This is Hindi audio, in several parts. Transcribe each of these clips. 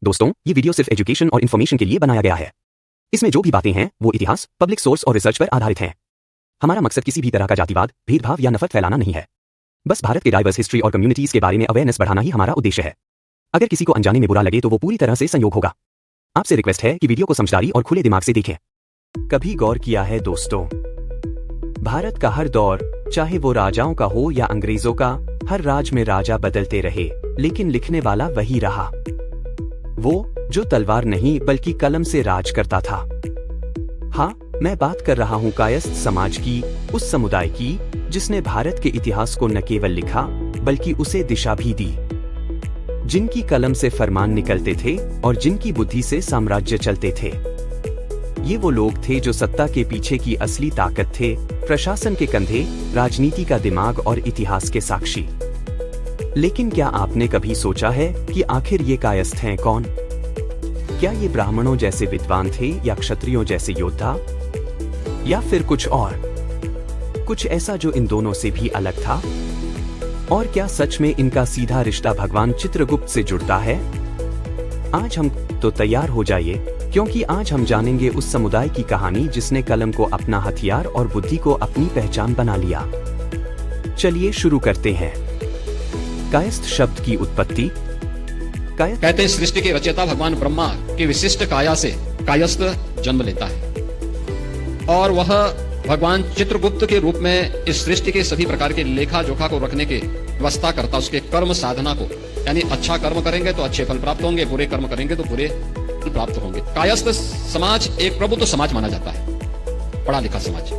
दोस्तों, ये वीडियो सिर्फ एजुकेशन और इन्फॉर्मेशन के लिए बनाया गया है। इसमें जो भी बातें हैं वो इतिहास, पब्लिक सोर्स और रिसर्च पर आधारित हैं। हमारा मकसद किसी भी तरह का जातिवाद, भेदभाव या नफरत फैलाना नहीं है। बस भारत के डाइवर्स हिस्ट्री और कम्युनिटीज के बारे में अवेयरनेस बढ़ाना ही हमारा उद्देश्य है। अगर किसी को अनजाने में बुरा लगे तो वो पूरी तरह से संयोग होगा। आपसे रिक्वेस्ट है कि वीडियो को समझदारी और खुले दिमाग से देखें। कभी गौर किया है दोस्तों, भारत का हर दौर, चाहे वो राजाओं का हो या अंग्रेजों का, हर राज में राजा बदलते रहे लेकिन लिखने वाला वही रहा, वो जो तलवार नहीं बल्कि कलम से राज करता था। हाँ, मैं बात कर रहा हूँ कायस्थ समाज की, उस समुदाय की जिसने भारत के इतिहास को न केवल लिखा बल्कि उसे दिशा भी दी, जिनकी कलम से फरमान निकलते थे और जिनकी बुद्धि से साम्राज्य चलते थे। ये वो लोग थे जो सत्ता के पीछे की असली ताकत थे, प्रशासन के कंधे, राजनीति का दिमाग और इतिहास के साक्षी। लेकिन क्या आपने कभी सोचा है कि आखिर ये कायस्थ हैं कौन? क्या ये ब्राह्मणों जैसे विद्वान थे या क्षत्रियों जैसे योद्धा, या फिर कुछ और, कुछ ऐसा जो इन दोनों से भी अलग था? और क्या सच में इनका सीधा रिश्ता भगवान चित्रगुप्त से जुड़ता है? आज हम तो तैयार हो जाइए, क्योंकि आज हम जानेंगे उस समुदाय की कहानी जिसने कलम को अपना हथियार और बुद्धि को अपनी पहचान बना लिया। चलिए शुरू करते हैं। कायस्थ शब्द की उत्पत्ति। कहते हैं सृष्टि के रचयिता भगवान ब्रह्मा की विशिष्ट काया से कायस्थ जन्म लेता है और वह भगवान चित्रगुप्त के रूप में इस सृष्टि के सभी प्रकार के लेखा जोखा को रखने के व्यवस्था करता, उसके कर्म साधना को, यानी अच्छा कर्म करेंगे तो अच्छे फल प्राप्त होंगे, बुरे कर्म करेंगे तो बुरे फल प्राप्त होंगे। कायस्थ समाज एक प्रभुत्व समाज माना जाता है, पढ़ा लिखा समाज।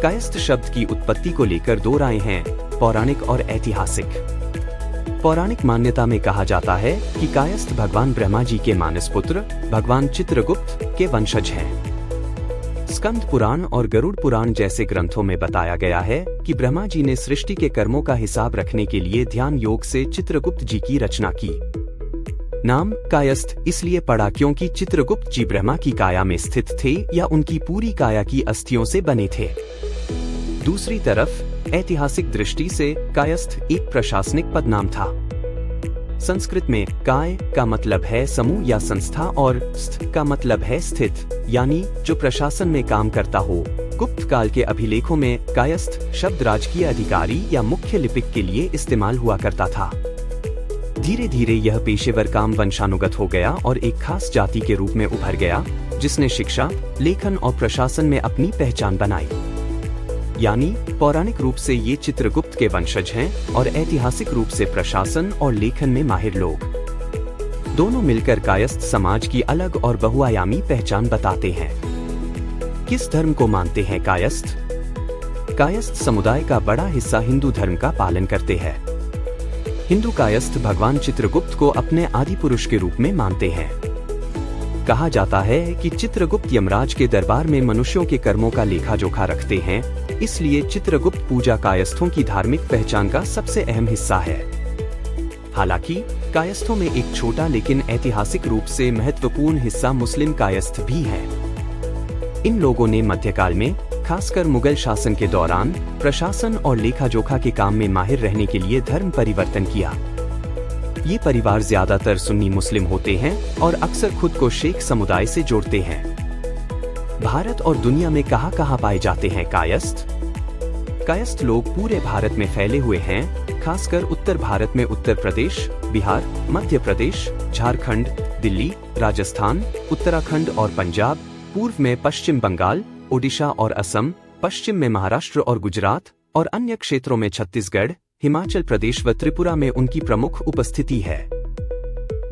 कायस्थ शब्द की उत्पत्ति को लेकर दो राय हैं, पौराणिक और ऐतिहासिक। पौराणिक मान्यता में कहा जाता है कि कायस्थ भगवान ब्रह्मा जी के मानस पुत्र भगवान चित्रगुप्त के वंशज हैं। स्कंद पुराण और गरुड़ पुराण जैसे ग्रंथों में बताया गया है कि ब्रह्मा जी ने सृष्टि के कर्मों का हिसाब रखने के लिए ध्यान योग से चित्रगुप्त जी की रचना की। नाम कायस्थ इसलिए पड़ा क्योंकि चित्रगुप्त जी ब्रह्मा की काया में स्थित थे या उनकी पूरी काया की अस्थियों से बने थे। दूसरी तरफ ऐतिहासिक दृष्टि से कायस्थ एक प्रशासनिक पदनाम था। संस्कृत में काय का मतलब है समूह या संस्था और स्थ का मतलब है स्थित, यानी जो प्रशासन में काम करता हो। गुप्त काल के अभिलेखों में कायस्थ शब्द राजकीय अधिकारी या मुख्य लिपिक के लिए इस्तेमाल हुआ करता था। धीरे धीरे यह पेशेवर काम वंशानुगत हो गया और एक खास जाति के रूप में उभर गया, जिसने शिक्षा, लेखन और प्रशासन में अपनी पहचान बनाई। यानी पौराणिक रूप से ये चित्रगुप्त के वंशज हैं और ऐतिहासिक रूप से प्रशासन और लेखन में माहिर लोग। दोनों मिलकर कायस्थ समाज की अलग और बहुआयामी पहचान बताते हैं। किस धर्म को मानते हैं कायस्थ? कायस्थ समुदाय का बड़ा हिस्सा हिंदू धर्म का पालन करते हैं। हिंदू कायस्थ भगवान चित्रगुप्त को अपने आदि पुरुष के रूप में मानते हैं। कहा जाता है कि चित्रगुप्त यमराज के दरबार में मनुष्यों के कर्मों का लेखा जोखा रखते हैं, इसलिए चित्रगुप्त पूजा कायस्थों की धार्मिक पहचान का सबसे अहम हिस्सा है। हालांकि कायस्थों में एक छोटा लेकिन ऐतिहासिक रूप से महत्वपूर्ण हिस्सा मुस्लिम कायस्थ भी है। इन लोगों ने मध्यकाल में, खासकर मुगल शासन के दौरान, प्रशासन और लेखा जोखा के काम में माहिर रहने के लिए धर्म परिवर्तन किया। ये परिवार ज्यादातर सुन्नी मुस्लिम होते हैं और अक्सर खुद को शेख समुदाय से जोड़ते हैं। भारत और दुनिया में कहां पाए जाते हैं कायस्थ? कायस्थ लोग पूरे भारत में फैले हुए हैं, खासकर उत्तर भारत में उत्तर प्रदेश, बिहार, मध्य प्रदेश, झारखंड, दिल्ली, राजस्थान, उत्तराखंड और पंजाब, पूर्व में पश्चिम बंगाल, ओडिशा और असम, पश्चिम में महाराष्ट्र और गुजरात और अन्य क्षेत्रों में छत्तीसगढ़, हिमाचल प्रदेश व त्रिपुरा में उनकी प्रमुख उपस्थिति है।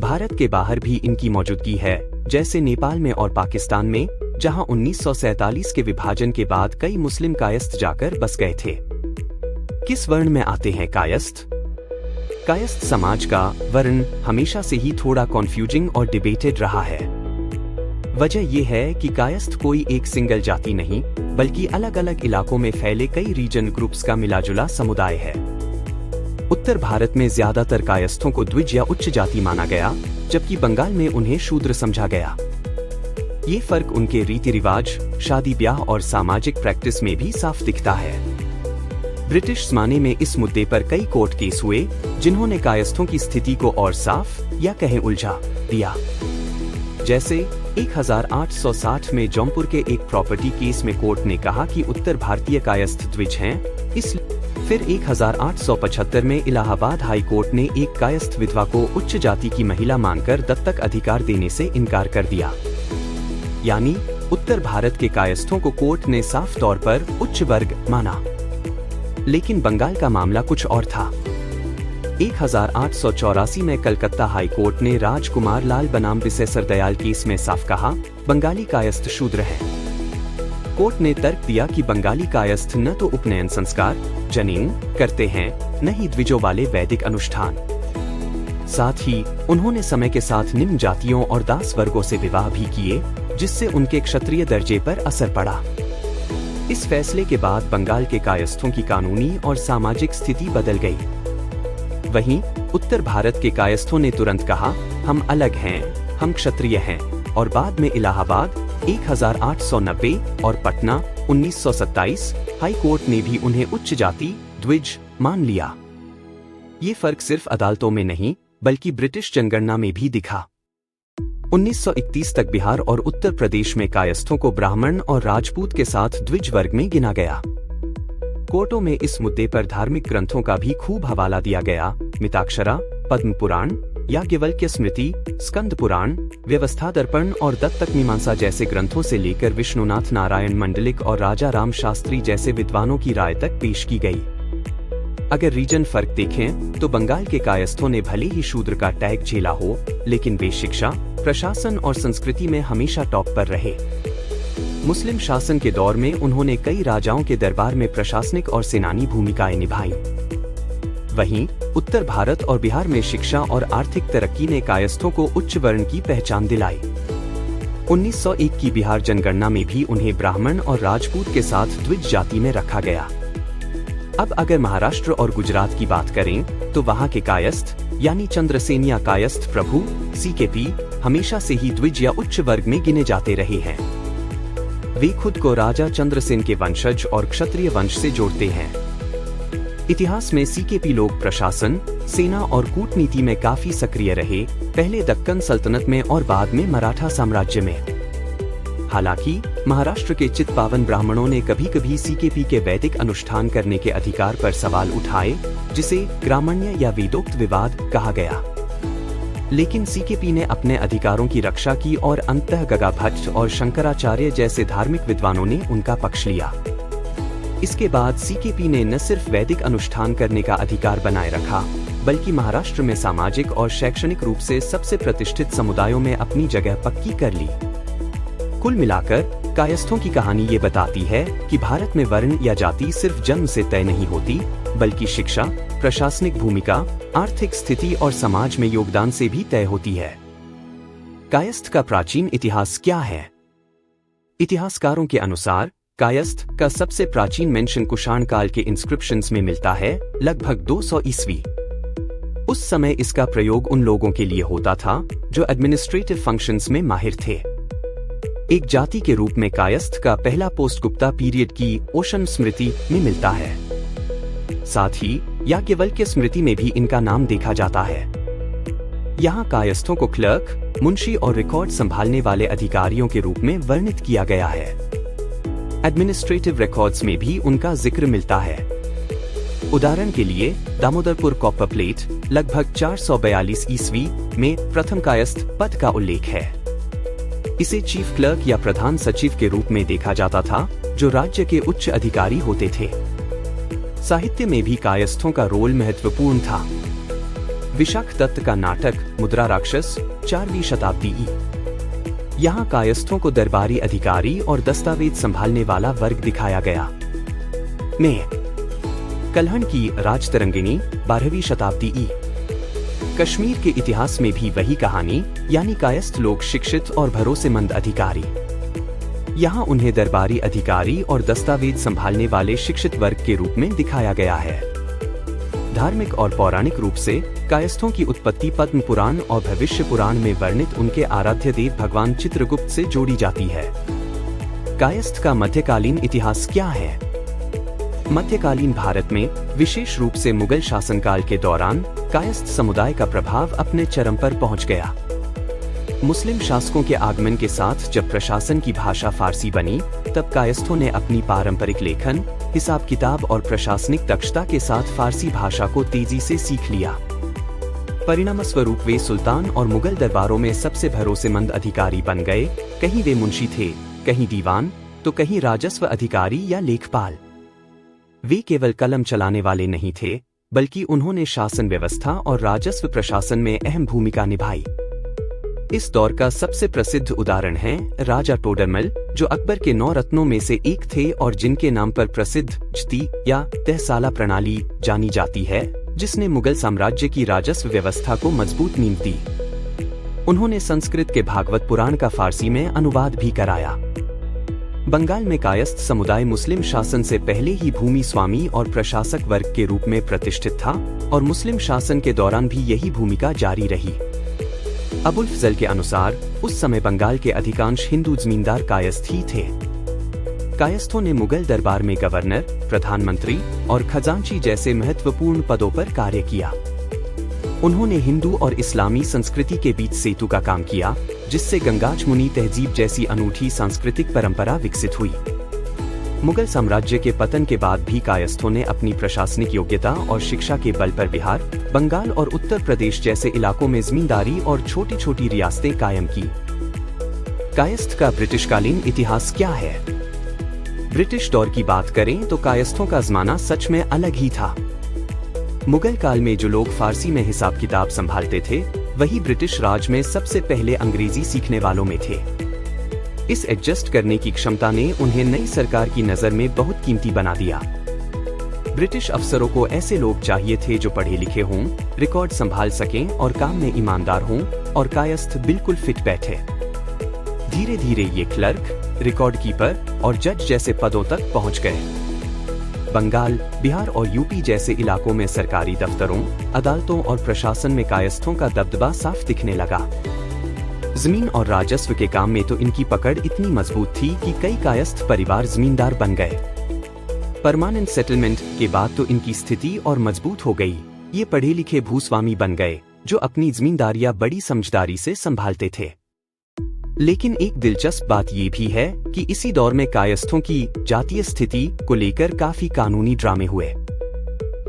भारत के बाहर भी इनकी मौजूदगी है, जैसे नेपाल में और पाकिस्तान में, जहां 1947 के विभाजन के बाद कई मुस्लिम कायस्थ जाकर बस गए थे। किस वर्ण में आते हैं कायस्थ? कायस्थ समाज का वर्ण हमेशा से ही थोड़ा कॉन्फ्यूजिंग और डिबेटेड रहा है। वजह यह है कि कायस्थ कोई एक सिंगल जाति नहीं, बल्कि अलग अलग इलाकों में फैले कई रीजन ग्रुप्स का मिलाजुला समुदाय है। उत्तर भारत में ज्यादातर कायस्थों को द्विज या उच्च जाति माना गया, जबकि बंगाल में उन्हें शूद्र समझा गया। ये फर्क उनके रीति रिवाज, शादी ब्याह और सामाजिक प्रैक्टिस में भी साफ दिखता है। ब्रिटिश ज़माने में इस मुद्दे पर कई कोर्ट केस हुए, जिन्होंने कायस्थों की स्थिति को और साफ या कहें उलझा दिया। जैसे 1860 में जौनपुर के एक प्रॉपर्टी केस में कोर्ट ने कहा कि उत्तर भारतीय कायस्थ द्विज हैं, इसलिए फिर 1875 में इलाहाबाद हाई कोर्ट ने एक कायस्थ विधवा को उच्च जाति की महिला मानकर दत्तक अधिकार देने से इनकार कर दिया। यानी उत्तर भारत के कायस्थों को कोर्ट ने साफ तौर पर उच्च वर्ग माना। लेकिन बंगाल का मामला कुछ और था। 1884 में कलकत्ता हाई कोर्ट ने राजकुमार लाल बनाम विशेषर दयाल केस में साफ कहा, बंगाली कायस्थ शूद्र है। कोर्ट ने तर्क दिया कि बंगाली कायस्थ न तो उपनयन संस्कार जनीन करते हैं, न ही द्विजों वाले वैदिक अनुष्ठान। साथ ही उन्होंने समय के साथ निम्न जातियों और दास वर्गों से विवाह भी किए, जिससे उनके क्षत्रिय दर्जे पर असर पड़ा। इस फैसले के बाद बंगाल के कायस्थों की कानूनी और सामाजिक स्थिति बदल गई। वहीं उत्तर भारत के कायस्थों ने तुरंत कहा, हम अलग हैं, हम क्षत्रिय हैं, और बाद में इलाहाबाद 1890 और पटना 1927 हाई कोर्ट ने भी उन्हें उच्च जाति द्विज मान लिया। ये फर्क सिर्फ अदालतों में नहीं, बल्कि ब्रिटिश जनगणना में भी दिखा। 1931 तक बिहार और उत्तर प्रदेश में कायस्थों को ब्राह्मण और राजपूत के साथ द्विज वर्ग में गिना गया। कोर्टों में इस मुद्दे पर धार्मिक ग्रंथों का भी खूब हवाला दिया गया। मिताक्षरा, पद्म पुराण, याज्ञवल्क्य स्मृति, स्कंद पुराण, व्यवस्था दर्पण और दत्तक मीमांसा जैसे ग्रंथों से लेकर विष्णुनाथ नारायण मंडलिक और राजा राम शास्त्री जैसे विद्वानों की राय तक पेश की गई। अगर रीजन फर्क देखें तो बंगाल के कायस्थों ने भले ही शूद्र का टैग झेला हो, लेकिन वे शिक्षा, प्रशासन और संस्कृति में हमेशा टॉप पर रहे। मुस्लिम शासन के दौर में उन्होंने कई राजाओं के दरबार में प्रशासनिक और सेनानी भूमिकाएं निभाई। वहीं उत्तर भारत और बिहार में शिक्षा और आर्थिक तरक्की ने कायस्थों को उच्च वर्ण की पहचान दिलाई। 1901 की बिहार जनगणना में भी उन्हें ब्राह्मण और राजपूत के साथ द्विज जाति में रखा गया। अब अगर महाराष्ट्र और गुजरात की बात करें तो वहां के कायस्थ यानी चंद्रसेनिया कायस्थ प्रभु सीकेपी हमेशा से ही द्विज या उच्च वर्ग में गिने जाते रहे हैं। वे खुद को राजा चंद्रसेन के वंशज और क्षत्रिय वंश से जोड़ते हैं। इतिहास में सीकेपी लोग प्रशासन, सेना और कूटनीति में काफी सक्रिय रहे, पहले दक्कन सल्तनत में और बाद में मराठा साम्राज्य में। हालांकि महाराष्ट्र के चित्पावन ब्राह्मणों ने कभी कभी सीकेपी के वैदिक अनुष्ठान करने के अधिकार पर सवाल उठाए, जिसे ग्रामण्य या वेदोक्त विवाद कहा गया। लेकिन सीकेपी ने अपने अधिकारों की रक्षा की और अंततः गगा भट्ट और शंकराचार्य जैसे धार्मिक विद्वानों ने उनका पक्ष लिया। इसके बाद सीकेपी ने न सिर्फ वैदिक अनुष्ठान करने का अधिकार बनाए रखा, बल्कि महाराष्ट्र में सामाजिक और शैक्षणिक रूप से सबसे प्रतिष्ठित समुदायों में अपनी जगह पक्की कर ली। कुल मिलाकर कायस्थों की कहानी ये बताती है कि भारत में वर्ण या जाति सिर्फ जन्म से तय नहीं होती, बल्कि शिक्षा, प्रशासनिक भूमिका, आर्थिक स्थिति और समाज में योगदान से भी तय होती है। कायस्थ का प्राचीन इतिहास क्या है? इतिहासकारों के अनुसार कायस्थ का सबसे प्राचीन मेंशन कुषाण काल के इंस्क्रिप्शंस में मिलता है, लगभग 200 ईस्वी। उस समय इसका प्रयोग उन लोगों के लिए होता था जो एडमिनिस्ट्रेटिव फंक्शंस में माहिर थे। एक जाति के रूप में कायस्थ का पहला पोस्ट गुप्ता पीरियड की ओशन स्मृति में मिलता है। साथ ही याज्ञवल्क्य स्मृति में भी इनका नाम देखा जाता है। यहाँ कायस्थों को क्लर्क, मुंशी और रिकॉर्ड संभालने वाले अधिकारियों के रूप में वर्णित किया गया है। एडमिनिस्ट्रेटिव रिकॉर्ड्स में भी उनका जिक्र मिलता है। उदाहरण के लिए दामोदरपुर कॉपर प्लेट लगभग 442 ईस्वी में प्रथम कायस्थ पद का उल्लेख है। इसे चीफ क्लर्क या प्रधान सचिव के रूप में देखा जाता था, जो राज्य के उच्च अधिकारी होते थे। साहित्य में भी कायस्थों का रोल महत्वपूर्ण था। विशाख दत्त का नाटक मुद्रा राक्षस 4वीं शताब्दी ई। यहाँ कायस्थों को दरबारी अधिकारी और दस्तावेज संभालने वाला वर्ग दिखाया गया। में कल्हण की राजतरंगिणी 12वीं शताब्दी ई। कश्मीर के इतिहास में भी वही कहानी, यानी कायस्थ लोग शिक्षित और भरोसेमंद अधिकारी। यहाँ उन्हें दरबारी अधिकारी और दस्तावेज संभालने वाले शिक्षित वर्ग के रूप में दिखाया गया है। धार्मिक और पौराणिक रूप से कायस्थों की उत्पत्ति पद्म पुराण और भविष्य पुराण में वर्णित उनके आराध्य देव भगवान चित्रगुप्त से जोड़ी जाती है। कायस्थ का मध्यकालीन इतिहास क्या है? मध्यकालीन भारत में, विशेष रूप से मुगल शासनकाल के दौरान, कायस्थ समुदाय का प्रभाव अपने चरम पर पहुंच गया। मुस्लिम शासकों के आगमन के साथ जब प्रशासन की भाषा फारसी बनी, तब कायस्थों ने अपनी पारंपरिक लेखन, हिसाब किताब और प्रशासनिक दक्षता के साथ फारसी भाषा को तेजी से सीख लिया। परिणामस्वरूप वे सुल्तान और मुगल दरबारों में सबसे भरोसेमंद अधिकारी बन गए। कहीं वे मुंशी थे, कहीं दीवान, तो कहीं राजस्व अधिकारी या लेखपाल। वे केवल कलम चलाने वाले नहीं थे, बल्कि उन्होंने शासन व्यवस्था और राजस्व प्रशासन में अहम भूमिका निभाई। इस दौर का सबसे प्रसिद्ध उदाहरण है राजा टोडरमल, जो अकबर के 9 रत्नों में से एक थे और जिनके नाम पर प्रसिद्ध जती या तहसाला प्रणाली जानी जाती है, जिसने मुगल साम्राज्य की राजस्व व्यवस्था को मजबूत नींव दी। उन्होंने संस्कृत के भागवत पुराण का फारसी में अनुवाद भी कराया। बंगाल में कायस्थ समुदाय मुस्लिम शासन से पहले ही भूमि स्वामी और प्रशासक वर्ग के रूप में प्रतिष्ठित था और मुस्लिम शासन के दौरान भी यही भूमिका जारी रही। अबुल फजल के अनुसार उस समय बंगाल के अधिकांश हिंदू जमींदार कायस्थ ही थे। कायस्थों ने मुगल दरबार में गवर्नर, प्रधानमंत्री और खजांची जैसे महत्वपूर्ण पदों पर कार्य किया। उन्होंने हिंदू और इस्लामी संस्कृति के बीच सेतु का काम किया, जिससे गंगाजमुनी तहजीब जैसी अनूठी सांस्कृतिक परंपरा विकसित हुई। मुगल साम्राज्य के पतन के बाद भी कायस्थों ने अपनी प्रशासनिक योग्यता और शिक्षा के बल पर बिहार, बंगाल और उत्तर प्रदेश जैसे इलाकों में जमींदारी और छोटी छोटी रियासतें कायम की। कायस्थ का ब्रिटिशकालीन इतिहास क्या है? ब्रिटिश दौर की बात करें तो कायस्थों का जमाना सच में अलग ही था। मुगल काल में जो लोग फारसी में हिसाब किताब संभालते थे, वही ब्रिटिश राज में सबसे पहले अंग्रेजी सीखने वालों में थे। इस एडजस्ट करने की क्षमता ने उन्हें नई सरकार की नजर में बहुत कीमती बना दिया। ब्रिटिश अफसरों को ऐसे लोग चाहिए थे जो पढ़े लिखे हों, रिकॉर्ड संभाल सकें और काम में ईमानदार हों, और कायस्थ बिल्कुल फिट बैठे। धीरे धीरे ये क्लर्क, रिकॉर्ड कीपर और जज जैसे पदों तक पहुंच गए। बंगाल, बिहार और यूपी जैसे इलाकों में सरकारी दफ्तरों, अदालतों और प्रशासन में कायस्थों का दबदबा साफ दिखने लगा। जमीन और राजस्व के काम में तो इनकी पकड़ इतनी मजबूत थी कि कई कायस्थ परिवार जमींदार बन गए। परमानेंट सेटलमेंट के बाद तो इनकी स्थिति और मजबूत हो गई। ये पढ़े लिखे भूस्वामी बन गए, जो अपनी जमींदारियां बड़ी समझदारी से संभालते थे। लेकिन एक दिलचस्प बात ये भी है कि इसी दौर में कायस्थों की जातीय स्थिति को लेकर काफी कानूनी ड्रामे हुए।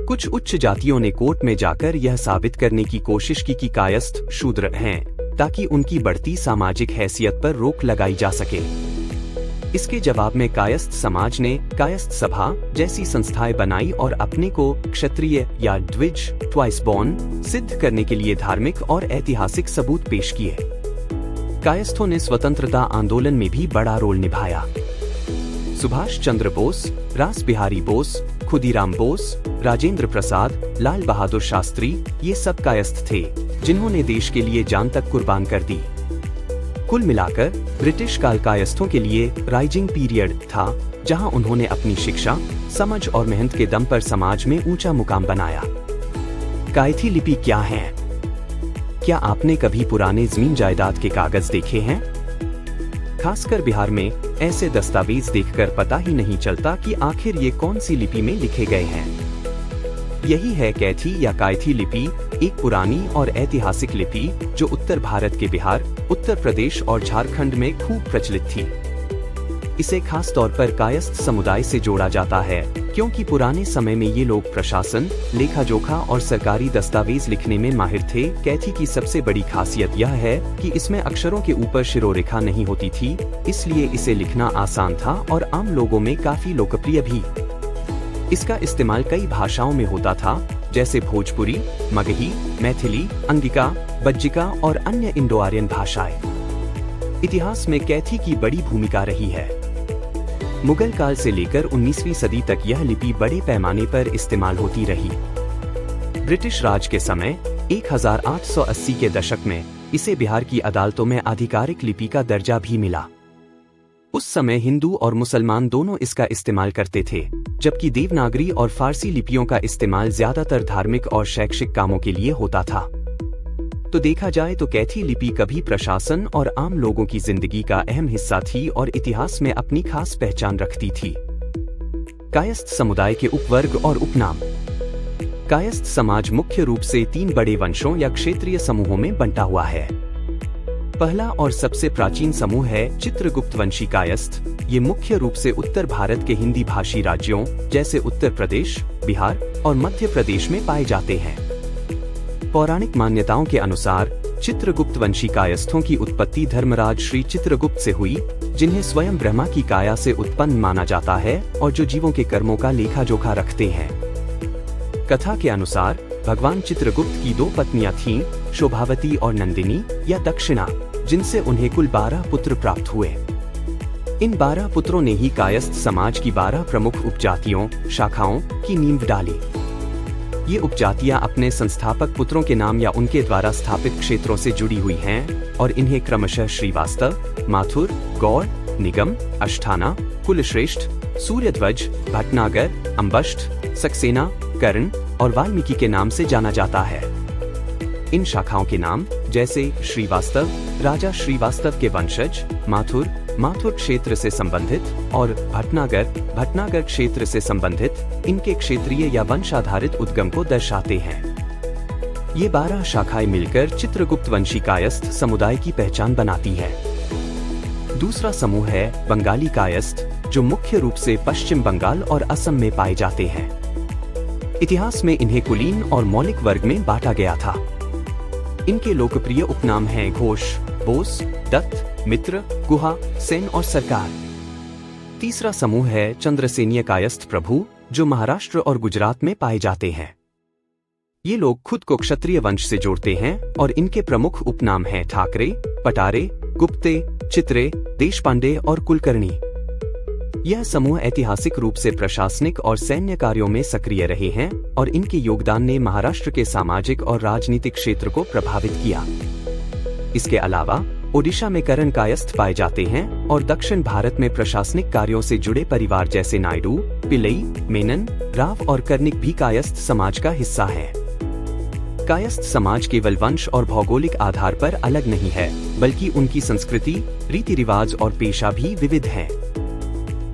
कुछ उच्च जातियों ने कोर्ट में जाकर यह साबित करने की कोशिश की कि कायस्थ शूद्र हैं, ताकि उनकी बढ़ती सामाजिक हैसियत पर रोक लगाई जा सके। इसके जवाब में कायस्थ समाज ने कायस्थ सभा जैसी संस्थाएं बनाई और अपने को क्षत्रिय या द्विज ट्वाइस बॉर्न सिद्ध करने के लिए धार्मिक और ऐतिहासिक सबूत पेश किए। कायस्थों ने स्वतंत्रता आंदोलन में भी बड़ा रोल निभाया। सुभाष चंद्र बोस, रास बिहारी बोस, खुदीराम बोस, राजेंद्र प्रसाद, लाल बहादुर शास्त्री, ये सब कायस्थ थे, जिन्होंने देश के लिए जान तक कुर्बान कर दी। कुल मिलाकर ब्रिटिश काल कायस्थों के लिए राइजिंग पीरियड था, जहां उन्होंने अपनी शिक्षा, समझ और मेहनत के दम पर समाज में ऊंचा मुकाम बनाया। कायथी लिपि क्या है? क्या आपने कभी पुराने जमीन जायदाद के कागज देखे हैं? खासकर बिहार में ऐसे दस्तावेज देखकर पता ही नहीं चलता कि आखिर ये कौन सी लिपि में लिखे गए हैं। यही है कैथी या कायथी लिपि, एक पुरानी और ऐतिहासिक लिपि जो उत्तर भारत के बिहार, उत्तर प्रदेश और झारखंड में खूब प्रचलित थी। इसे खास तौर पर कायस्थ समुदाय से जोड़ा जाता है, क्योंकि पुराने समय में ये लोग प्रशासन, लेखा जोखा और सरकारी दस्तावेज लिखने में माहिर थे। कैथी की सबसे बड़ी खासियत यह है कि इसमें अक्षरों के ऊपर शिरोरेखा नहीं होती थी, इसलिए इसे लिखना आसान था और आम लोगों में काफी लोकप्रिय भी। इसका इस्तेमाल कई भाषाओं में होता था, जैसे भोजपुरी, मगही, मैथिली, अंगिका, बज्जिका और अन्य इंडो आर्यन भाषाएं। इतिहास में कैथी की बड़ी भूमिका रही है। मुगल काल से लेकर 19वीं सदी तक यह लिपि बड़े पैमाने पर इस्तेमाल होती रही। ब्रिटिश राज के समय 1880 के दशक में इसे बिहार की अदालतों में आधिकारिक लिपि का दर्जा भी मिला। उस समय हिंदू और मुसलमान दोनों इसका इस्तेमाल करते थे, जबकि देवनागरी और फारसी लिपियों का इस्तेमाल ज्यादातर धार्मिक और शैक्षिक कामों के लिए होता था। तो देखा जाए तो कैथी लिपि कभी प्रशासन और आम लोगों की जिंदगी का अहम हिस्सा थी और इतिहास में अपनी खास पहचान रखती थी। कायस्थ समुदाय के उपवर्ग और उपनाम। कायस्थ समाज मुख्य रूप से 3 बड़े वंशों या क्षेत्रीय समूहों में बंटा हुआ है। पहला और सबसे प्राचीन समूह है चित्रगुप्त वंशी कायस्थ। ये मुख्य रूप से उत्तर भारत के हिंदी भाषी राज्यों जैसे उत्तर प्रदेश, बिहार और मध्य प्रदेश में पाए जाते हैं। पौराणिक मान्यताओं के अनुसार चित्रगुप्त वंशी कायस्थों की उत्पत्ति धर्मराज श्री चित्रगुप्त से हुई, जिन्हें स्वयं ब्रह्मा की काया से उत्पन्न माना जाता है और जो जीवों के कर्मों का लेखा जोखा रखते हैं। कथा के अनुसार भगवान चित्रगुप्त की 2 पत्नियां थीं, शोभावती और नंदिनी या दक्षिणा, जिनसे उन्हें कुल 12 पुत्र प्राप्त हुए। इन 12 पुत्रों ने ही कायस्थ समाज की 12 प्रमुख उपजातियों, शाखाओं की नींव डाली। ये उपजातियां अपने संस्थापक पुत्रों के नाम या उनके द्वारा स्थापित क्षेत्रों से जुड़ी हुई हैं और इन्हें क्रमशः श्रीवास्तव, माथुर, गौड़, निगम, अष्टाना, कुलश्रेष्ठ, सूर्यध्वज, भटनागर, अम्बष्ठ, सक्सेना, कर्ण और वाल्मीकि के नाम से जाना जाता है। इन शाखाओं के नाम जैसे श्रीवास्तव राजा श्रीवास्तव के वंशज, माथुर क्षेत्र से संबंधित और भटनागर क्षेत्र से संबंधित इनके क्षेत्रीय या वंशाधारित उद्गम को दर्शाते हैं। ये 12 शाखाएं मिलकर चित्रगुप्त वंशी कायस्थ समुदाय की पहचान बनाती है। दूसरा समूह है बंगाली कायस्थ, जो मुख्य रूप से पश्चिम बंगाल और असम में पाए जाते हैं। इतिहास में इन्हें कुलीन और मौलिक वर्ग में बांटा गया था। इनके लोकप्रिय उपनाम हैं घोष, बोस, दत्त, मित्र, गुहा, सेन और सरकार। तीसरा समूह है चंद्रसेनीय कायस्थ प्रभु, जो महाराष्ट्र और गुजरात में पाए जाते हैं। ये लोग खुद को क्षत्रिय वंश से जोड़ते हैं और इनके प्रमुख उपनाम हैं ठाकरे, पटारे, गुप्ते, चित्रे, देशपांडे और कुलकर्णी। यह समूह ऐतिहासिक रूप से प्रशासनिक और सैन्य कार्यों में सक्रिय रहे हैं और इनके योगदान ने महाराष्ट्र के सामाजिक और राजनीतिक क्षेत्र को प्रभावित किया। इसके अलावा ओडिशा में करण कायस्थ पाए जाते हैं और दक्षिण भारत में प्रशासनिक कार्यों से जुड़े परिवार जैसे नायडू, पिल्लई, मेनन, राव और कर्णिक भी कायस्थ समाज का हिस्सा है। कायस्थ समाज केवल वंश और भौगोलिक आधार पर अलग नहीं है, बल्कि उनकी संस्कृति, रीति रिवाज और पेशा भी विविध हैं।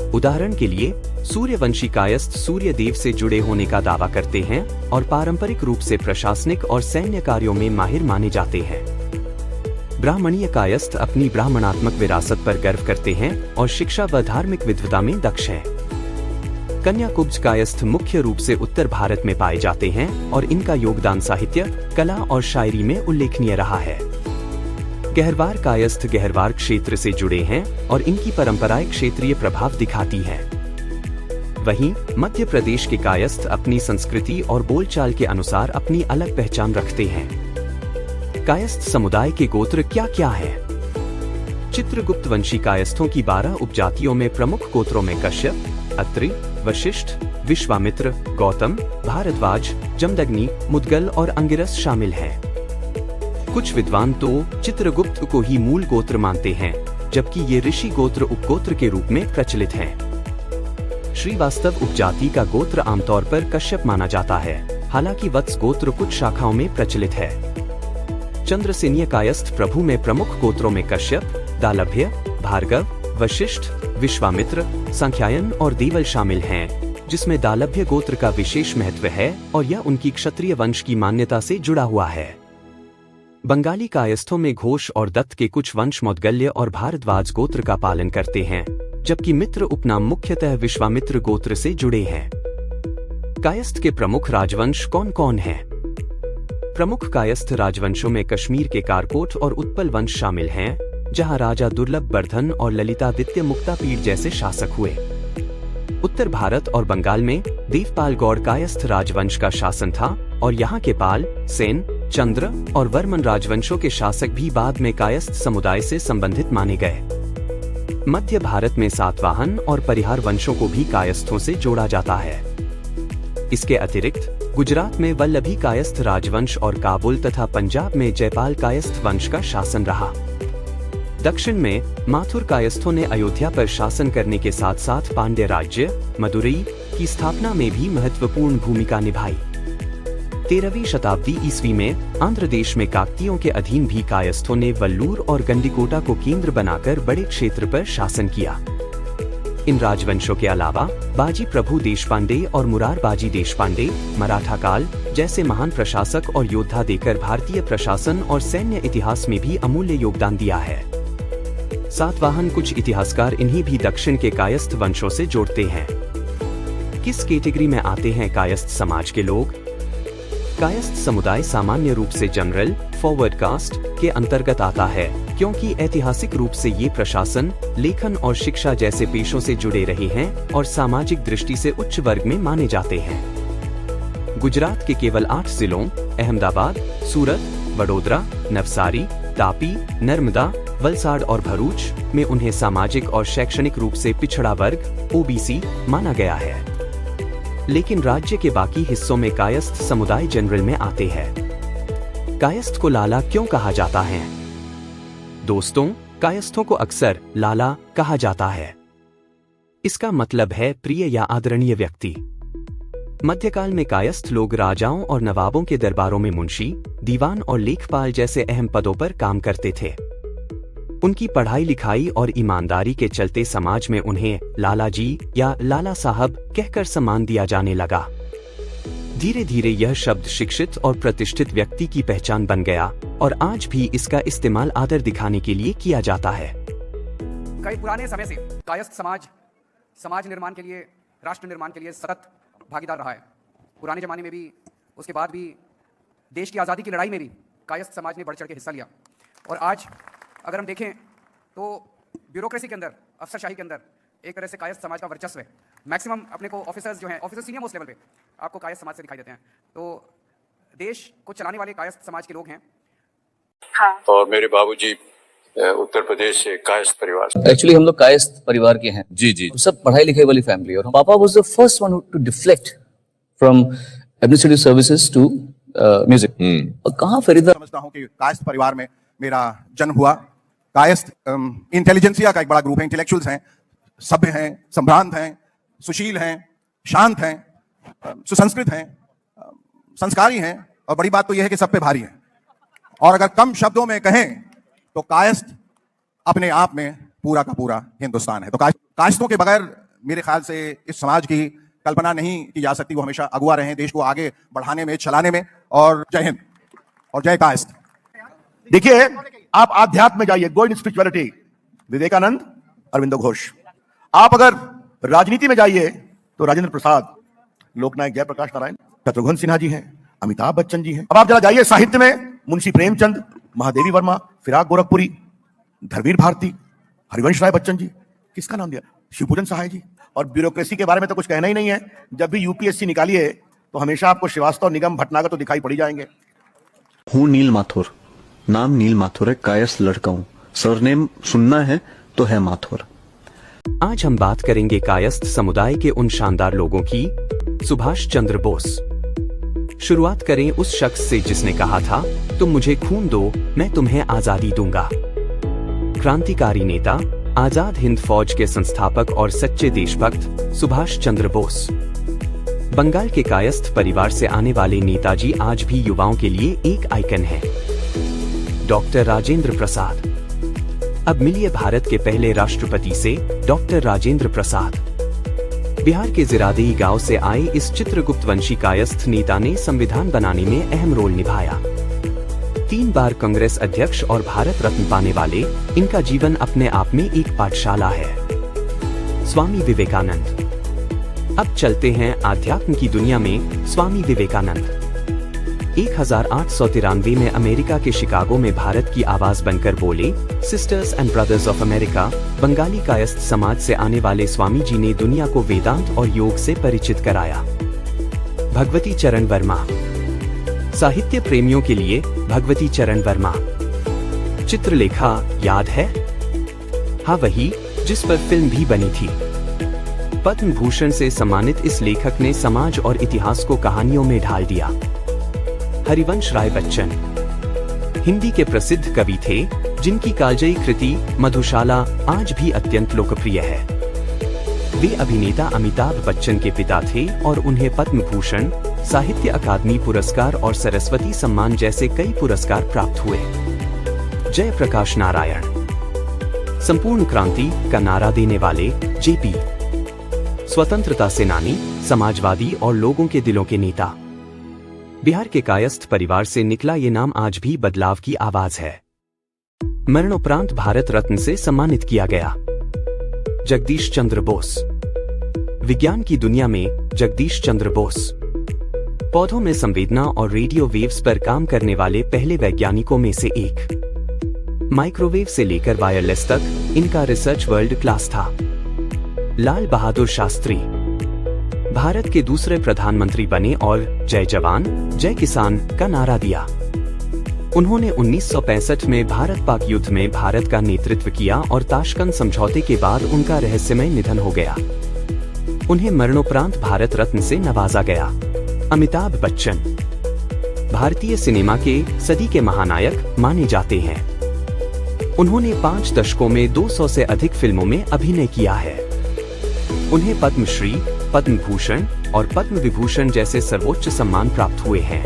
उदाहरण के लिए सूर्यवंशी कायस्थ सूर्य देव से जुड़े होने का दावा करते हैं और पारंपरिक रूप से प्रशासनिक और सैन्य कार्यों में माहिर माने जाते हैं। ब्राह्मणीय कायस्थ अपनी ब्राह्मणात्मक विरासत पर गर्व करते हैं और शिक्षा व धार्मिक विद्वता में दक्ष हैं। कन्याकुब्ज कायस्थ मुख्य रूप से उत्तर भारत में पाए जाते हैं और इनका योगदान साहित्य, कला और शायरी में उल्लेखनीय रहा है। गहरवार कायस्थ गहरवार क्षेत्र से जुड़े हैं और इनकी परंपराएं क्षेत्रीय प्रभाव दिखाती हैं। वहीं मध्य प्रदेश के कायस्थ अपनी संस्कृति और बोलचाल के अनुसार अपनी अलग पहचान रखते हैं। कायस्थ समुदाय के गोत्र क्या क्या हैं? चित्रगुप्त वंशी कायस्थों की 12 उपजातियों में प्रमुख गोत्रों में कश्यप, अत्रि, वशिष्ठ, विश्वामित्र, गौतम, भारद्वाज, जमदग्नि, मुद्गल और अंगिरस शामिल हैं। कुछ विद्वान तो चित्रगुप्त को ही मूल गोत्र मानते हैं, जबकि ये ऋषि गोत्र उपगोत्र के रूप में प्रचलित हैं। श्रीवास्तव उपजाति का गोत्र आमतौर पर कश्यप माना जाता है, हालांकि वत्स गोत्र कुछ शाखाओं में प्रचलित है। चंद्रसेनीय कायस्थ प्रभु में प्रमुख गोत्रों में कश्यप, दालभ्य, भार्गव, वशिष्ठ, विश्वामित्र, सांख्यायन और देवल शामिल हैं, जिसमें दालभ्य गोत्र का विशेष महत्व है और यह उनकी क्षत्रिय वंश की मान्यता से जुड़ा हुआ है। बंगाली कायस्थों में घोष और दत्त के कुछ वंश मौदगल्य और भारद्वाज गोत्र का पालन करते हैं, जबकि मित्र उपनाम मुख्यतः विश्वामित्र गोत्र से जुड़े हैं। कायस्थ के प्रमुख राजवंश कौन कौन हैं? प्रमुख कायस्थ राजवंशों में कश्मीर के कारकोट और उत्पल वंश शामिल हैं, जहां राजा दुर्लभ बर्धन और ललितादित्य मुक्तापीड़ जैसे शासक हुए। उत्तर भारत और बंगाल में देवपाल गौड़ कायस्थ राजवंश का शासन था और यहाँ के पाल, सेन, चंद्र और वर्मन राजवंशों के शासक भी बाद में कायस्थ समुदाय से संबंधित माने गए। मध्य भारत में सातवाहन और परिहार वंशों को भी कायस्थों से जोड़ा जाता है। इसके अतिरिक्त गुजरात में वल्लभी कायस्थ राजवंश और काबुल तथा पंजाब में जयपाल कायस्थ वंश का शासन रहा। दक्षिण में माथुर कायस्थों ने अयोध्या पर शासन करने के साथ साथ पांड्य राज्य, मदुरई की स्थापना में भी महत्वपूर्ण भूमिका निभाई। 13वीं शताब्दी ईस्वी में आंध्र देश में काकतीयों के अधीन भी कायस्थों ने वल्लूर और गंडीकोटा को केंद्र बनाकर बड़े क्षेत्र पर शासन किया। इन राजवंशों के अलावा बाजी प्रभु देशपांडे और मुरार बाजी देशपांडे मराठा काल जैसे महान प्रशासक और योद्धा देकर भारतीय प्रशासन और सैन्य इतिहास में भी अमूल्य योगदान दिया है। सातवाहन कुछ इतिहासकार इन्हीं भी दक्षिण के कायस्थ वंशों से जोड़ते हैं। किस कैटेगरी में आते हैं कायस्थ समाज के लोग? कायस्थ समुदाय सामान्य रूप से जनरल फॉरवर्ड कास्ट के अंतर्गत आता है, क्योंकि ऐतिहासिक रूप से ये प्रशासन, लेखन और शिक्षा जैसे पेशों से जुड़े रहे हैं और सामाजिक दृष्टि से उच्च वर्ग में माने जाते हैं। गुजरात के केवल 8 जिलों अहमदाबाद, सूरत, वडोदरा, नवसारी, तापी, नर्मदा, वलसाड़ और भरूच में उन्हें सामाजिक और शैक्षणिक रूप से पिछड़ा वर्ग ओबीसी माना गया है। लेकिन राज्य के बाकी हिस्सों में कायस्थ समुदाय जनरल में आते हैं। कायस्थ को लाला क्यों कहा जाता है? दोस्तों, कायस्थों को अक्सर लाला कहा जाता है। इसका मतलब है प्रिय या आदरणीय व्यक्ति। मध्यकाल में कायस्थ लोग राजाओं और नवाबों के दरबारों में मुंशी, दीवान और लेखपाल जैसे अहम पदों पर काम करते थे। उनकी पढ़ाई लिखाई और ईमानदारी के चलते समाज में उन्हें लाला जी या लाला साहब कहकर सम्मान दिया जाने लगा। धीरे धीरे यह शब्द शिक्षित और प्रतिष्ठित व्यक्ति की पहचान बन गया और आज भी इसका इस्तेमाल आदर दिखाने के लिए किया जाता है। कई पुराने समय से कायस्थ समाज निर्माण के लिए, राष्ट्र निर्माण के लिए सतत भागीदार रहा है। पुराने जमाने में भी, उसके बाद भी, देश की आज़ादी की लड़ाई में भी कायस्थ समाज ने बढ़ चढ़ के हिस्सा लिया। और आज अगर हम देखें तो ब्यूरोक्रेसी के अंदर, अफसरशाही के अंदर एक तरह से कायस्थ समाज का वर्चस्व है। मैक्सिमम अपने को ऑफिसर्स जो हैं, ऑफिसर सीनियर मोस्ट लेवल पे आपको कायस्थ समाज से दिखाई देते हैं। तो देश को चलाने वाले कायस्थ समाज के लोग हैं। हाँ। और मेरे बाबूजी उत्तर प्रदेश से कायस्थ परिवार से। एक्चुअली हम लोग कायस्थ परिवार के हैं। जी जी। सब पढ़ाई लिखाई वाली फैमिली, और पापा was the first one to deflect from administrative services to music. और कहाँ फरीदा समझता हूँ कि कायस्थ परिवार में मेरा जन्म हुआ। कायस्थ इंटेलिजेंसिया का एक बड़ा ग्रुप है। इंटेलेक्चुअल्स हैं, सभ्य हैं, संभ्रांत हैं, सुशील हैं, शांत हैं, सुसंस्कृत हैं, संस्कारी हैं, और बड़ी बात तो यह है कि सब पे भारी हैं। और अगर कम शब्दों में कहें तो कायस्थ अपने आप में पूरा का पूरा हिंदुस्तान है। तो कायस्थों के बगैर मेरे ख्याल से इस समाज की कल्पना नहीं की जा सकती। वो हमेशा अगुआ रहे देश को आगे बढ़ाने में, चलाने में। और जय हिंद और जय कायस्थ। देखिए, आप आध्यात्म में जाइए, गो इन स्पिरिचुअलिटी, विवेकानंद, अरविंदो घोष। आप अगर राजनीति में जाइए तो राजेंद्र प्रसाद, लोकनायक जयप्रकाश नारायण, शत्रुघ्न सिन्हा जी हैं, अमिताभ बच्चन जी हैं। अब आप जरा जाइए साहित्य में, मुंशी प्रेमचंद, महादेवी वर्मा, फिराक गोरखपुरी, धरवीर भारती, हरिवंश राय बच्चन जी, किसका नाम दिया, शिवपूजन सहाय जी। और ब्यूरोक्रेसी के बारे में तो कुछ कहना ही नहीं है। जब भी यूपीएससी निकालिए तो हमेशा आपको श्रीवास्तव, निगम, भटनागर तो दिखाई पड़ी जाएंगे। हूँ नील माथुर, नाम नील माथुर है, कायस्थ लड़का हूँ, सरनेम सुनना है तो है माथुर। आज हम बात करेंगे कायस्थ समुदाय के उन शानदार लोगों की। सुभाष चंद्र बोस। शुरुआत करें उस शख्स से जिसने कहा था, तुम मुझे खून दो, मैं तुम्हें आजादी दूंगा। क्रांतिकारी नेता, आजाद हिंद फौज के संस्थापक और सच्चे देशभक्त सुभाष चंद्र बोस। बंगाल के कायस्थ परिवार से आने वाले नेताजी आज भी युवाओं के लिए एक आइकन है। डॉक्टर राजेंद्र प्रसाद। अब मिलिए भारत के पहले राष्ट्रपति से, डॉक्टर राजेंद्र प्रसाद। बिहार के जिरादेई गांव से आए इस चित्रगुप्त वंशी कायस्थ नेता ने संविधान बनाने में अहम रोल निभाया। 3 बार कांग्रेस अध्यक्ष और भारत रत्न पाने वाले इनका जीवन अपने आप में एक पाठशाला है। स्वामी विवेकानंद। अब चलते हैं आध्यात्म की दुनिया में। स्वामी विवेकानंद 1893 में अमेरिका के शिकागो में भारत की आवाज बनकर बोले। Sisters and brothers of America, Bengali Kayastha समाज से आने वाले स्वामी जी ने दुनिया को वेदांत और योग से परिचित कराया। भगवती चरण वर्मा। साहित्य प्रेमियों के लिए भगवती चरण वर्मा। चित्रलेखा याद है? हाँ, वही जिस पर फिल्म भी बनी थी। पद्म भूषण से सम्मानित इस लेखक ने समाज और इतिहास को कहानियों में ढाल दिया। हरिवंश राय बच्चन हिंदी के प्रसिद्ध कवि थे, जिनकी कालजयी कृति मधुशाला आज भी अत्यंत लोकप्रिय है। वे अभिनेता अमिताभ बच्चन के पिता थे और उन्हें पद्म भूषण, साहित्य अकादमी पुरस्कार और सरस्वती सम्मान जैसे कई पुरस्कार प्राप्त हुए। जयप्रकाश नारायण। संपूर्ण क्रांति का नारा देने वाले जेपी, स्वतंत्रता सेनानी, समाजवादी और लोगों के दिलों के नेता। बिहार के कायस्थ परिवार से निकला ये नाम आज भी बदलाव की आवाज है। मरणोपरांत भारत रत्न से सम्मानित किया गया। जगदीश चंद्र बोस, विज्ञान की दुनिया में जगदीश चंद्र बोस पौधों में संवेदना और रेडियो वेव्स पर काम करने वाले पहले वैज्ञानिकों में से एक। माइक्रोवेव से लेकर वायरलेस तक इनका रिसर्च वर्ल्ड क्लास था। लाल बहादुर शास्त्री भारत के दूसरे प्रधानमंत्री बने और जय जवान जय किसान का नारा दिया। उन्होंने 1965 में भारत पाक युद्ध में भारत का नेतृत्व किया और ताशकंद समझौते के बाद उनका रहस्यमय निधन हो गया। उन्हें मरणोपरांत भारत रत्न से नवाजा गया। अमिताभ बच्चन भारतीय सिनेमा के सदी के महानायक माने जाते हैं। उन्होंने 5 दशकों में 200 से अधिक फिल्मों में अभिनय किया है। उन्हें पद्मश्री, पद्म भूषण और पद्म विभूषण जैसे सर्वोच्च सम्मान प्राप्त हुए हैं।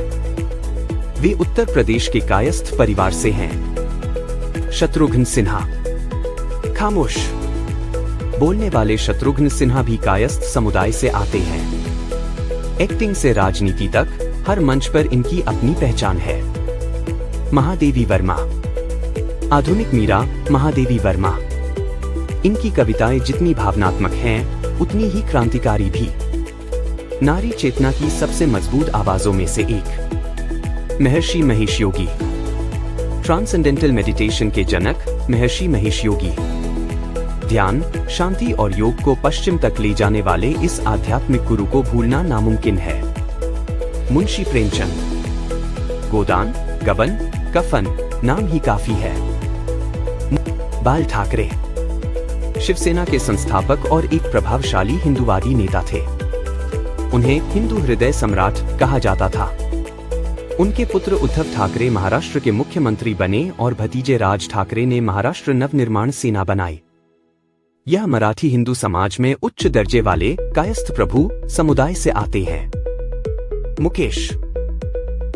वे उत्तर प्रदेश के कायस्थ परिवार से हैं। शत्रुघ्न सिन्हा खामोश बोलने वाले शत्रुघ्न सिन्हा भी कायस्थ समुदाय से आते हैं। एक्टिंग से राजनीति तक हर मंच पर इनकी अपनी पहचान है। महादेवी वर्मा आधुनिक मीरा महादेवी वर्मा। इनकी कविताएं जितनी भावनात्मक हैं, उतनी ही क्रांतिकारी भी। नारी चेतना की सबसे मजबूत आवाजों में से एक। महर्षि महेश योगी ट्रांसेंडेंटल मेडिटेशन के जनक महर्षि महेश योगी ध्यान, शांति और योग को पश्चिम तक ले जाने वाले इस आध्यात्मिक गुरु को भूलना नामुमकिन है। मुंशी प्रेमचंद गोदान, गबन, कफन नाम ही काफी है। बाल ठाकरे शिवसेना के संस्थापक और एक प्रभावशाली हिंदूवादी नेता थे। उन्हें हिंदू हृदय सम्राट कहा जाता था। उनके पुत्र उद्धव ठाकरे महाराष्ट्र के मुख्यमंत्री बने और भतीजे राज ठाकरे ने महाराष्ट्र नवनिर्माण सेना बनाई। यह मराठी हिंदू समाज में उच्च दर्जे वाले कायस्थ प्रभु समुदाय से आते हैं। मुकेश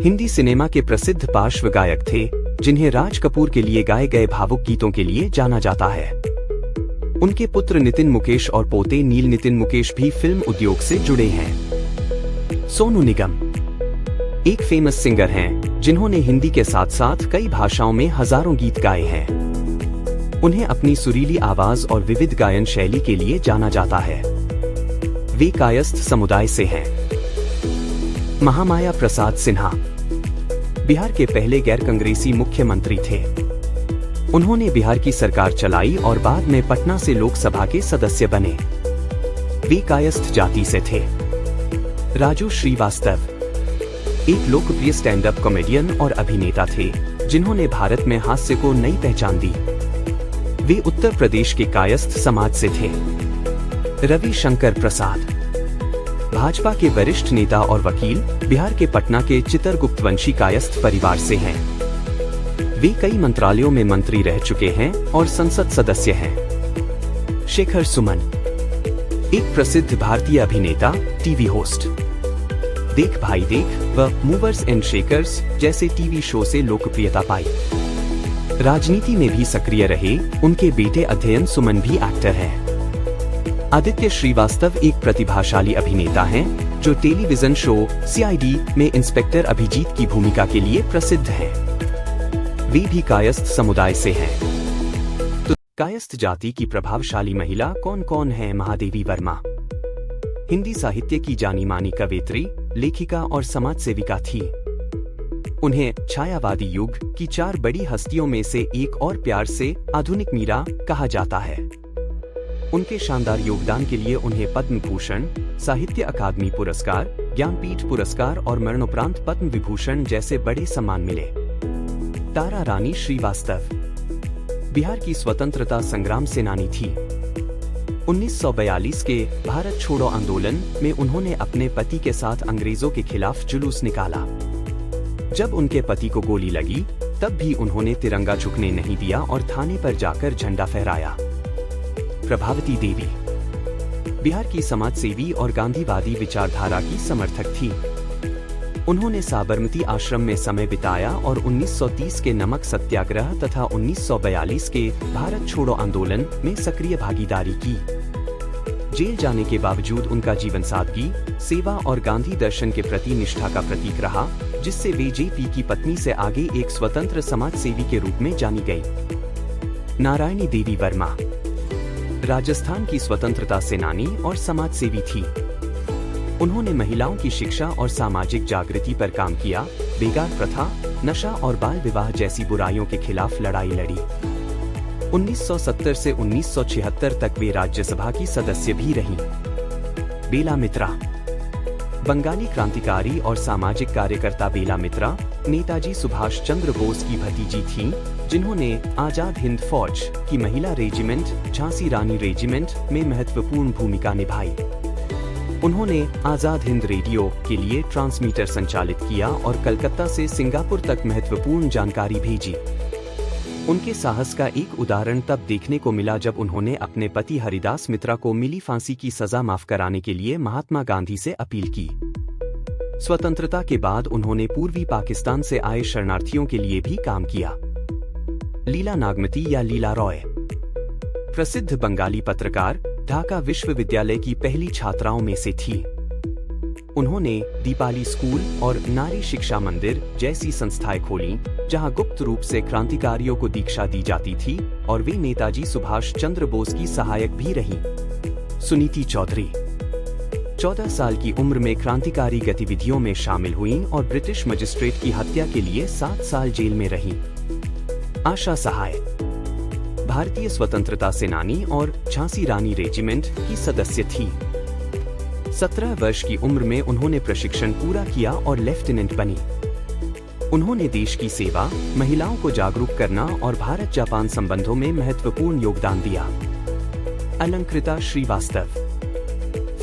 हिंदी सिनेमा के प्रसिद्ध पार्श्व गायक थे, जिन्हें राज कपूर के लिए गाए गए भावुक गीतों के लिए जाना जाता है। उनके पुत्र नितिन मुकेश और पोते नील नितिन मुकेश भी फिल्म उद्योग से जुड़े हैं। सोनू निगम एक फेमस सिंगर हैं, जिन्होंने हिंदी के साथ साथ कई भाषाओं में हजारों गीत गाए हैं। उन्हें अपनी सुरीली आवाज और विविध गायन शैली के लिए जाना जाता है। वे कायस्थ समुदाय से हैं। महामाया प्रसाद सिन्हा बिहार के पहले गैर कांग्रेसी मुख्यमंत्री थे। उन्होंने बिहार की सरकार चलाई और बाद में पटना से लोकसभा के सदस्य बने। वे कायस्थ जाति से थे। राजू श्रीवास्तव एक लोकप्रिय स्टैंड अप कॉमेडियन और अभिनेता थे, जिन्होंने भारत में हास्य को नई पहचान दी। वे उत्तर प्रदेश के कायस्थ समाज से थे। रविशंकर प्रसाद भाजपा के वरिष्ठ नेता और वकील, बिहार के पटना के चित्रगुप्त वंशी कायस्थ परिवार से हैं। वे कई मंत्रालयों में मंत्री रह चुके हैं और संसद सदस्य हैं। शेखर सुमन एक प्रसिद्ध भारतीय अभिनेता, टीवी होस्ट, देख भाई देख व मूवर्स एंड शेकर्स जैसे टीवी शो से लोकप्रियता पाई। राजनीति में भी सक्रिय रहे। उनके बेटे अध्ययन सुमन भी एक्टर हैं। आदित्य श्रीवास्तव एक प्रतिभाशाली अभिनेता हैं, जो टेलीविजन शो CID में इंस्पेक्टर अभिजीत की भूमिका के लिए प्रसिद्ध हैं। वे भी कायस्थ समुदाय से हैं। तो कायस्थ जाति की प्रभावशाली महिला कौन कौन है? महादेवी वर्मा हिंदी साहित्य की जानी मानी कवयित्री, लेखिका और समाज सेविका थी। उन्हें छायावादी युग की 4 बड़ी हस्तियों में से एक और प्यार से आधुनिक मीरा कहा जाता है। उनके शानदार योगदान के लिए उन्हें पद्म भूषण, साहित्य अकादमी पुरस्कार, ज्ञानपीठ पुरस्कार और मरणोपरांत पद्म विभूषण जैसे बड़े सम्मान मिले। तारा रानी श्रीवास्तव बिहार की स्वतंत्रता संग्राम सेनानी थी। 1942 के भारत छोड़ो आंदोलन में उन्होंने अपने पति के साथ अंग्रेजों के खिलाफ जुलूस निकाला। जब उनके पति को गोली लगी, तब भी उन्होंने तिरंगा झुकने नहीं दिया और थाने पर जाकर झंडा फहराया। प्रभावती देवी बिहार की समाजसेवी और गांधीवादी विचारधारा की समर्थक थी। उन्होंने साबरमती आश्रम में समय बिताया और 1930 के नमक सत्याग्रह तथा 1942 के भारत छोड़ो आंदोलन में सक्रिय भागीदारी की। जेल जाने के बावजूद उनका जीवन सादगी, सेवा और गांधी दर्शन के प्रति निष्ठा का प्रतीक रहा, जिससे वे जेपी की पत्नी से आगे एक स्वतंत्र समाज सेवी के रूप में जानी गई। नारायणी देवी वर्मा राजस्थान की स्वतंत्रता सेनानी और समाज सेवी थी। उन्होंने महिलाओं की शिक्षा और सामाजिक जागृति पर काम किया, बेगार प्रथा, नशा और बाल विवाह जैसी बुराइयों के खिलाफ लड़ाई लड़ी। 1970 से 1976 तक वे राज्यसभा की सदस्य भी रहीं। बेला मित्रा बंगाली क्रांतिकारी और सामाजिक कार्यकर्ता बेला मित्रा नेताजी सुभाष चंद्र बोस की भतीजी थीं, जिन्होंने आजाद हिंद फौज की महिला रेजिमेंट झांसी रानी रेजिमेंट में महत्वपूर्ण भूमिका निभाई। उन्होंने आजाद हिंद रेडियो के लिए ट्रांसमीटर संचालित किया और कलकत्ता से सिंगापुर तक महत्वपूर्ण जानकारी भेजी। उनके साहस का एक उदाहरण तब देखने को मिला जब उन्होंने अपने पति हरिदास मित्रा को मिली फांसी की सजा माफ कराने के लिए महात्मा गांधी से अपील की। स्वतंत्रता के बाद उन्होंने पूर्वी पाकिस्तान से आए शरणार्थियों के लिए भी काम किया। लीला नागमती या लीला रॉय प्रसिद्ध बंगाली पत्रकार, ढाका विश्वविद्यालय की पहली छात्राओं में से थी। उन्होंने दीपाली स्कूल और नारी शिक्षा मंदिर जैसी संस्थाएं खोलीं, जहां गुप्त रूप से क्रांतिकारियों को दीक्षा दी जाती थी, और वे नेताजी सुभाष चंद्र बोस की सहायक भी रहीं। सुनीति चौधरी 14 साल की उम्र में क्रांतिकारी गतिविधियों में शामिल हुईं और ब्रिटिश मजिस्ट्रेट की हत्या के लिए 7 साल जेल में रहीं। आशा सहाय भारतीय स्वतंत्रता सेनानी और झांसी रानी रेजिमेंट की सदस्य थी। 17 वर्ष की उम्र में उन्होंने प्रशिक्षण पूरा किया और लेफ्टिनेंट बनी। उन्होंने देश की सेवा, महिलाओं को जागरूक करना और भारत जापान संबंधों में महत्वपूर्ण योगदान दिया। अलंकृता श्रीवास्तव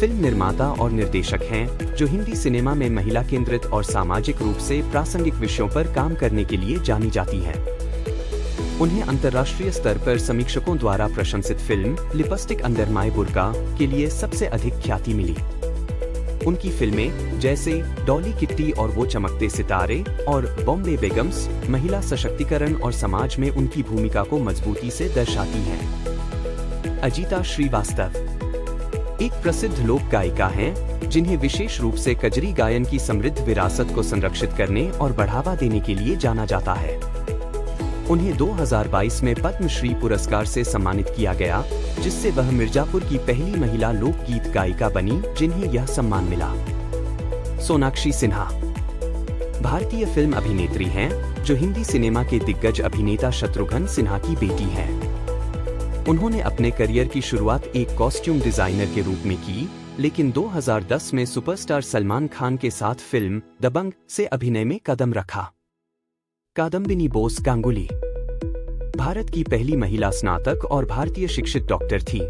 फिल्म निर्माता और निर्देशक हैं, जो हिंदी सिनेमा में महिला केंद्रित और सामाजिक रूप से प्रासंगिक विषयों पर काम करने के लिए जानी जाती हैं। उन्हें अंतर्राष्ट्रीय स्तर पर समीक्षकों द्वारा प्रशंसित फिल्म लिपस्टिक अंडर माय बुर्का के लिए सबसे अधिक ख्याति मिली। उनकी फिल्में जैसे डॉली किट्टी और वो चमकते सितारे और बॉम्बे बेगम्स महिला सशक्तिकरण और समाज में उनकी भूमिका को मजबूती से दर्शाती हैं। अजीता श्रीवास्तव एक प्रसिद्ध लोक गायिका हैं, जिन्हें विशेष रूप से कजरी गायन की समृद्ध विरासत को संरक्षित करने और बढ़ावा देने के लिए जाना जाता है। उन्हें 2022 में पद्मश्री पुरस्कार से सम्मानित किया गया, जिससे वह मिर्जापुर की पहली महिला लोकगीत गायिका बनी जिन्हें यह सम्मान मिला। सोनाक्षी सिन्हा भारतीय फिल्म अभिनेत्री हैं, जो हिंदी सिनेमा के दिग्गज अभिनेता शत्रुघ्न सिन्हा की बेटी हैं। उन्होंने अपने करियर की शुरुआत एक कॉस्ट्यूम डिजाइनर के रूप में की, लेकिन 2010 में सुपरस्टार सलमान खान के साथ फिल्म दबंग से अभिनय में कदम रखा। कादम्बिनी बोस गांगुली भारत की पहली महिला स्नातक और भारतीय शिक्षित डॉक्टर थी।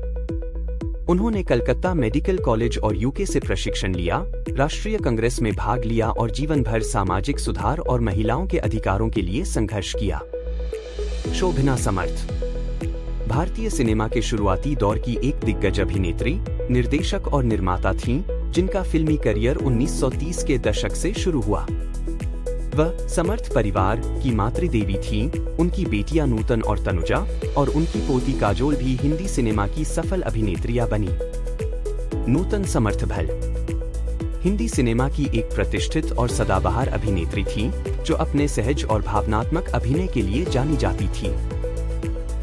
उन्होंने कलकत्ता मेडिकल कॉलेज और यूके से प्रशिक्षण लिया, राष्ट्रीय कांग्रेस में भाग लिया और जीवन भर सामाजिक सुधार और महिलाओं के अधिकारों के लिए संघर्ष किया। शोभना समर्थ भारतीय सिनेमा के शुरुआती दौर की एक दिग्गज अभिनेत्री, निर्देशक और निर्माता थीं, जिनका फिल्मी करियर 1930 के दशक से शुरू हुआ। वह समर्थ परिवार की मातृदेवी थीं। उनकी बेटियां नूतन और तनुजा और उनकी पोती काजोल भी हिंदी सिनेमा की सफल अभिनेत्रियां बनी। नूतन समर्थ भल हिंदी सिनेमा की एक प्रतिष्ठित और सदाबहार अभिनेत्री थीं, जो अपने सहज और भावनात्मक अभिनय के लिए जानी जाती थीं।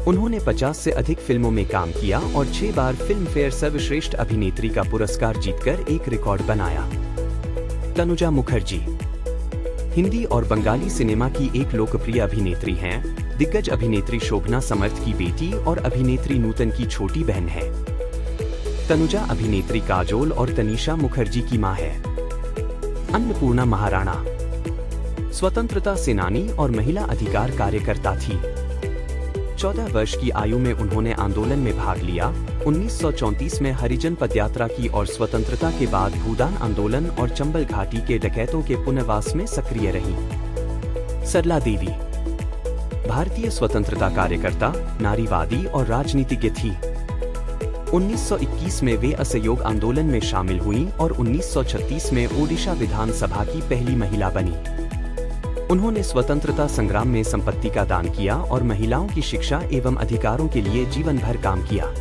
उन्होंने 50 से अधिक फिल्मों में काम किया और 6 बार फिल्म फेयर सर्वश्रेष्ठ अभिनेत्री का पुरस्कार जीतकर एक रिकॉर्ड बनाया। तनुजा मुखर्जी हिंदी और बंगाली सिनेमा की एक लोकप्रिय अभिनेत्री हैं, दिग्गज अभिनेत्री शोभना समर्थ की बेटी और अभिनेत्री नूतन की छोटी बहन है। तनुजा अभिनेत्री काजोल और तनीषा मुखर्जी की मां है। अन्नपूर्णा महाराणा स्वतंत्रता सेनानी और महिला अधिकार कार्यकर्ता थी। 14 वर्ष की आयु में उन्होंने आंदोलन में भाग लिया। 1934 में हरिजन पदयात्रा की और स्वतंत्रता के बाद भूदान आंदोलन और चंबल घाटी के डकैतों के पुनर्वास में सक्रिय रही। सरला देवी भारतीय स्वतंत्रता कार्यकर्ता, नारीवादी और राजनीतिज्ञ थी। 1921 में वे असहयोग आंदोलन में शामिल हुईं और 1936 में ओडिशा विधानसभा की पहली महिला बनी। उन्होंने स्वतंत्रता संग्राम में संपत्ति का दान किया और महिलाओं की शिक्षा एवं अधिकारों के लिए जीवन भर काम किया।